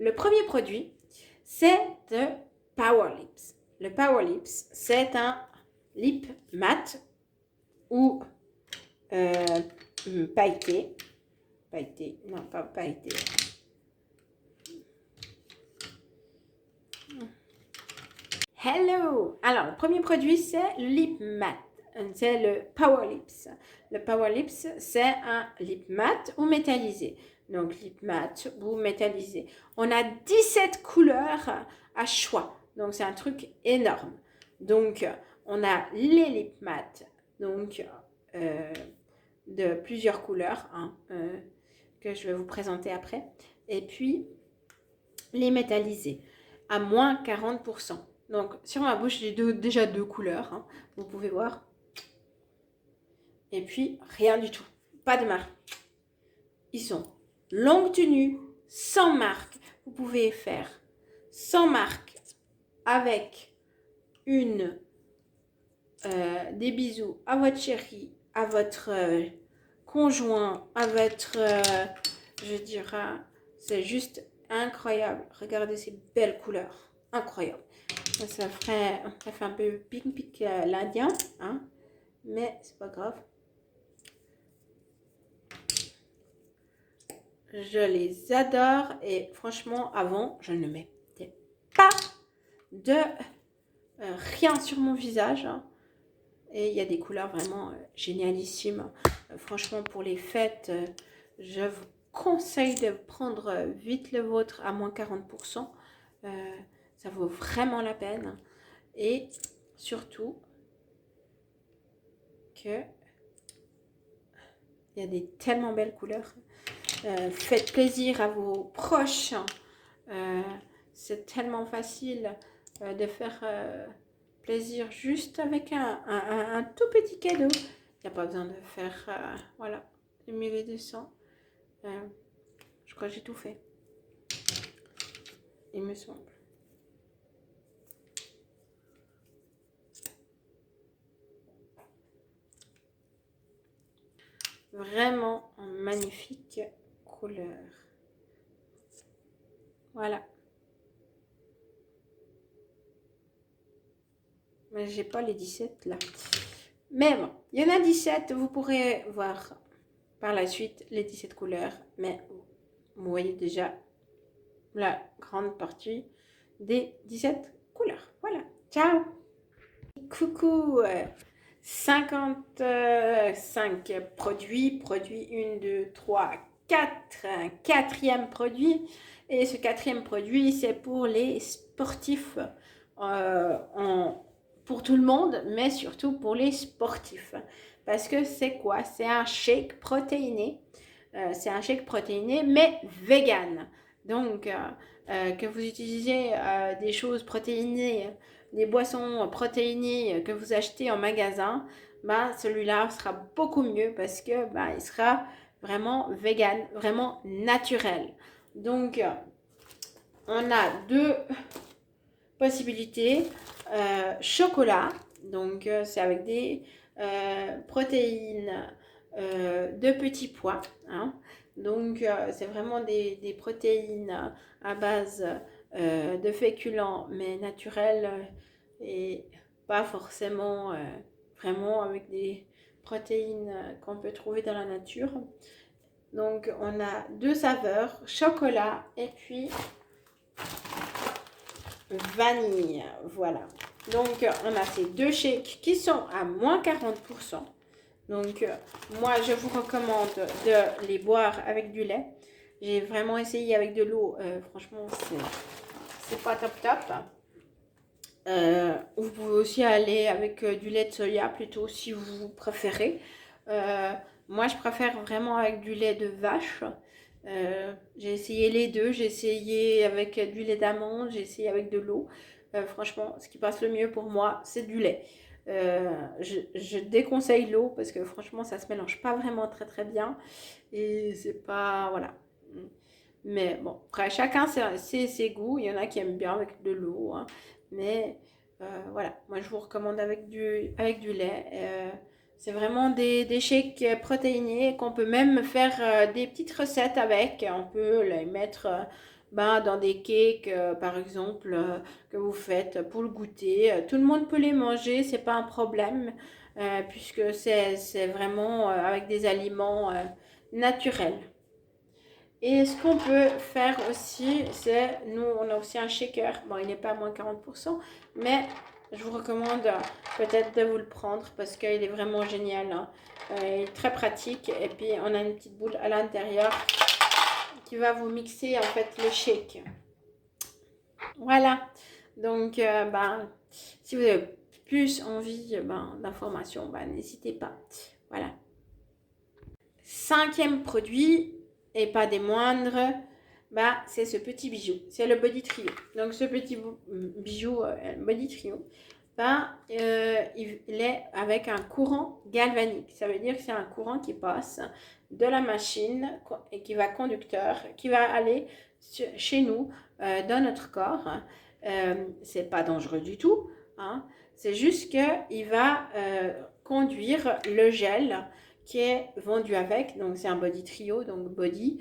le premier produit, c'est de Power Lips. Le Power Lips, c'est un lip mat ou pailleté. Pailleté, non pas pailleté. Hello! Alors, le premier produit, c'est le lip mat. C'est le Power Lips. Le Power Lips, c'est un lip mat ou métallisé. Donc, lip mat ou métallisé. On a 17 couleurs à choix. Donc, c'est un truc énorme. Donc, on a les lip mat. Donc, de plusieurs couleurs. Que je vais vous présenter après. Et puis, les métallisés. À moins 40%. Donc, sur ma bouche, j'ai déjà deux couleurs. Vous pouvez voir. Et puis, rien du tout. Pas de marque. Ils sont longue tenue, sans marque. Vous pouvez faire sans marque avec des bisous à votre chéri, à votre conjoint, à votre... je dirais, c'est juste incroyable. Regardez ces belles couleurs. Incroyable. Ça fait un peu pink l'indien, mais c'est pas grave. Je les adore et franchement, avant, je ne mettais pas de rien sur mon visage. Et il y a des couleurs vraiment génialissimes. Franchement, pour les fêtes, je vous conseille de prendre vite le vôtre à moins 40%. Ça vaut vraiment la peine. Et surtout que il y a des tellement belles couleurs. Faites plaisir à vos proches. C'est tellement facile de faire plaisir juste avec un tout petit cadeau. Il n'y a pas besoin de faire, voilà, 1200. Je crois que j'ai tout fait. Il me semble. Vraiment en magnifique couleur. Voilà. Mais j'ai pas les 17 là. Mais bon, il y en a 17. Vous pourrez voir par la suite les 17 couleurs. Mais vous voyez déjà la grande partie des 17 couleurs. Voilà. Ciao. Coucou. 55 produits. Produit 1, 2, 3, 4. Un quatrième produit. Et ce quatrième produit, c'est pour les sportifs. Pour tout le monde, mais surtout pour les sportifs. Parce que c'est quoi? C'est un shake protéiné. C'est un shake protéiné, mais vegan. Donc, que vous utilisez des choses protéinées, des boissons protéinées que vous achetez en magasin, celui-là sera beaucoup mieux parce que il sera vraiment vegan, vraiment naturel. Donc, on a deux possibilités. Chocolat, donc c'est avec des protéines de petits pois. Donc, c'est vraiment des protéines à base de féculents, mais naturels et pas forcément vraiment avec des protéines qu'on peut trouver dans la nature. Donc, on a deux saveurs, chocolat et puis vanille. Voilà. Donc, on a ces deux shakes qui sont à moins 40%. Donc, moi, je vous recommande de les boire avec du lait. J'ai vraiment essayé avec de l'eau. Franchement, c'est pas top top. Vous pouvez aussi aller avec du lait de soya plutôt si vous préférez. Moi, je préfère vraiment avec du lait de vache. J'ai essayé les deux. J'ai essayé avec du lait d'amande. J'ai essayé avec de l'eau. Franchement, ce qui passe le mieux pour moi, c'est du lait. Je déconseille l'eau parce que franchement ça se mélange pas vraiment très bien et c'est pas voilà, mais bon, après chacun ses goûts. Il y en a qui aiment bien avec de l'eau, mais voilà, moi je vous recommande avec du lait. C'est vraiment des shakes protéinés qu'on peut même faire des petites recettes avec. On peut les mettre dans des cakes, par exemple, que vous faites pour le goûter. Tout le monde peut les manger, c'est pas un problème, puisque c'est vraiment avec des aliments naturels. Et ce qu'on peut faire aussi, c'est, nous, on a aussi un shaker. Bon, il n'est pas à moins 40%, mais je vous recommande peut-être de vous le prendre parce qu'il est vraiment génial, hein. Il est très pratique. Et puis, on a une petite boule à l'intérieur qui va vous mixer, en fait, le shake. Voilà. Donc, si vous avez plus envie d'informations, n'hésitez pas. Voilà. 5e produit, et pas des moindres, c'est ce petit bijou. C'est le Body Trio. Donc, ce petit bijou, Body Trio, il est avec un courant galvanique. Ça veut dire que c'est un courant qui passe de la machine et qui va conducteur, qui va aller chez nous, dans notre corps. C'est pas dangereux du tout, hein. C'est juste qu'il va conduire le gel qui est vendu avec. Donc, c'est un Body Trio, donc body,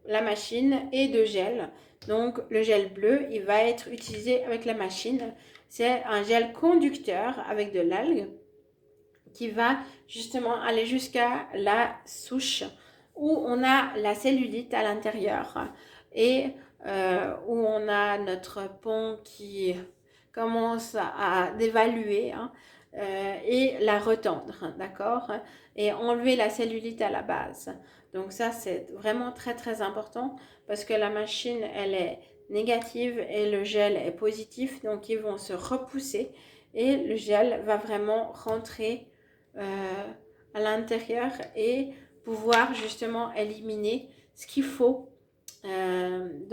la machine et de gel. Donc, le gel bleu, il va être utilisé avec la machine. C'est un gel conducteur avec de l'algue qui va justement aller jusqu'à la souche où on a la cellulite à l'intérieur et où on a notre pont qui commence à dévaluer, hein, et la retendre, d'accord, et enlever la cellulite à la base. Donc ça, c'est vraiment très très important parce que la machine, elle est négative et le gel est positif, donc ils vont se repousser et le gel va vraiment rentrer à l'intérieur et pouvoir justement éliminer ce qu'il faut de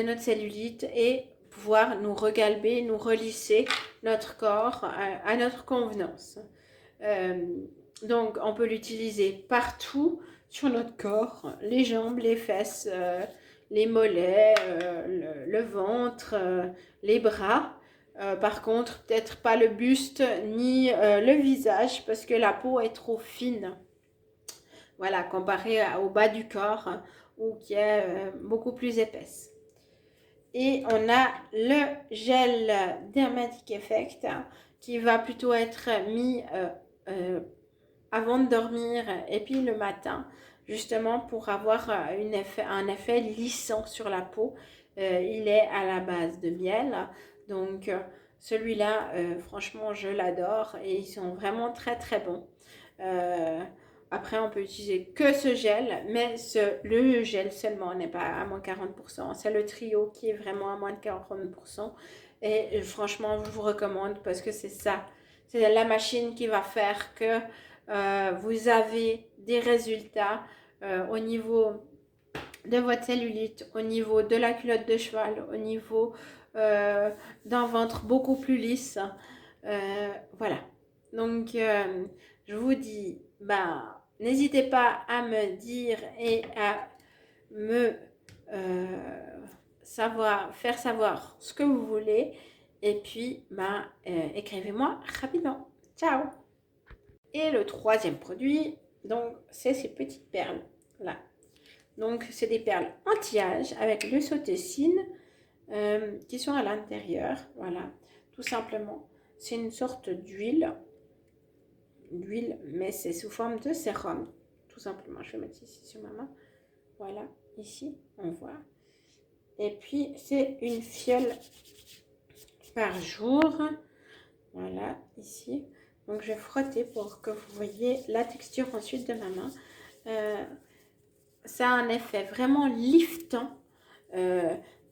notre cellulite et pouvoir nous regalber, nous relisser notre corps à notre convenance. Donc on peut l'utiliser partout sur notre corps, les jambes, les fesses, les mollets, le ventre, les bras. Par contre, peut-être pas le buste ni le visage parce que la peau est trop fine. Voilà, comparé au bas du corps ou qui est beaucoup plus épaisse. Et on a le gel Dermatic Effect qui va plutôt être mis avant de dormir et puis le matin, justement pour avoir un effet lissant sur la peau. Il est à la base de miel, donc celui-là, franchement, je l'adore et ils sont vraiment très très bons. Après, on peut utiliser que ce gel, mais le gel seulement n'est pas à moins 40%. C'est le trio qui est vraiment à moins de 40%. Et franchement, je vous recommande parce que c'est ça. C'est la machine qui va faire que vous avez des résultats au niveau de votre cellulite, au niveau de la culotte de cheval, au niveau d'un ventre beaucoup plus lisse. Voilà. Donc, je vous dis, n'hésitez pas à me dire et à me faire savoir ce que vous voulez. Et puis, écrivez-moi rapidement. Ciao! Et le 3e produit, donc, c'est ces petites perles là. Donc, c'est des perles anti-âge avec le sautocine qui sont à l'intérieur. Voilà, tout simplement. C'est une sorte d'huile, mais c'est sous forme de sérum, tout simplement. Je vais mettre ici sur ma main. Voilà, ici, on voit. Et puis, c'est une fiole par jour. Voilà, ici. Donc, je vais frotter pour que vous voyez la texture ensuite de ma main. Ça a un effet vraiment liftant.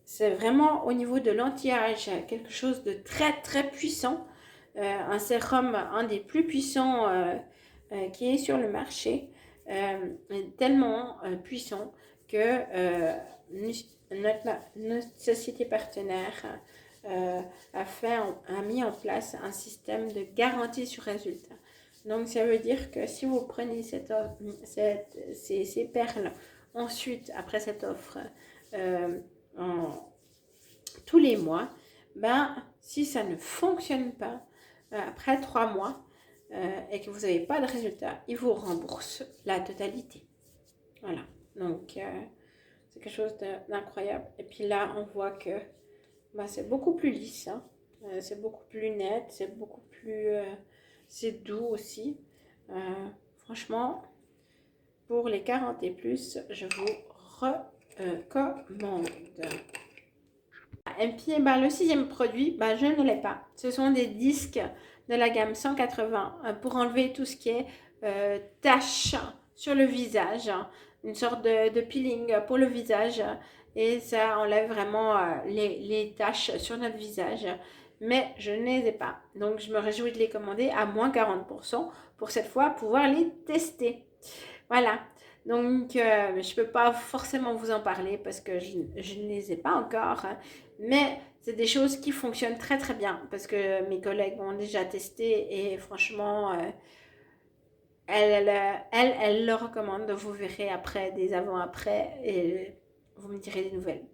C'est vraiment au niveau de l'anti-âge quelque chose de très très puissant. Un sérum, un des plus puissants qui est sur le marché. Tellement puissant que notre société partenaire a mis en place un système de garantie sur résultat. Donc, ça veut dire que si vous prenez ces perles ensuite, après cette offre, tous les mois, si ça ne fonctionne pas, après 3 mois, et que vous n'avez pas de résultat, ils vous remboursent la totalité. Voilà. Donc, C'est quelque chose d'incroyable. Et puis là, on voit que bah, c'est beaucoup plus lisse. Hein. C'est beaucoup plus net. C'est beaucoup plus... c'est doux aussi. Franchement, pour les 40 et plus, je vous recommande. Et puis, bah, le sixième produit, bah, je ne l'ai pas. Ce sont des disques de la gamme 180 pour enlever tout ce qui est taches sur le visage. Une sorte de peeling pour le visage. Et ça enlève vraiment les taches sur notre visage. Mais je ne les ai pas. Donc, je me réjouis de les commander à moins 40% pour cette fois pouvoir les tester. Voilà. Donc, je ne peux pas forcément vous en parler parce que je ne les ai pas encore. Hein. Mais c'est des choses qui fonctionnent très très bien parce que mes collègues ont déjà testé et franchement, elles le recommandent. Vous verrez après des avant-après et vous me direz des nouvelles.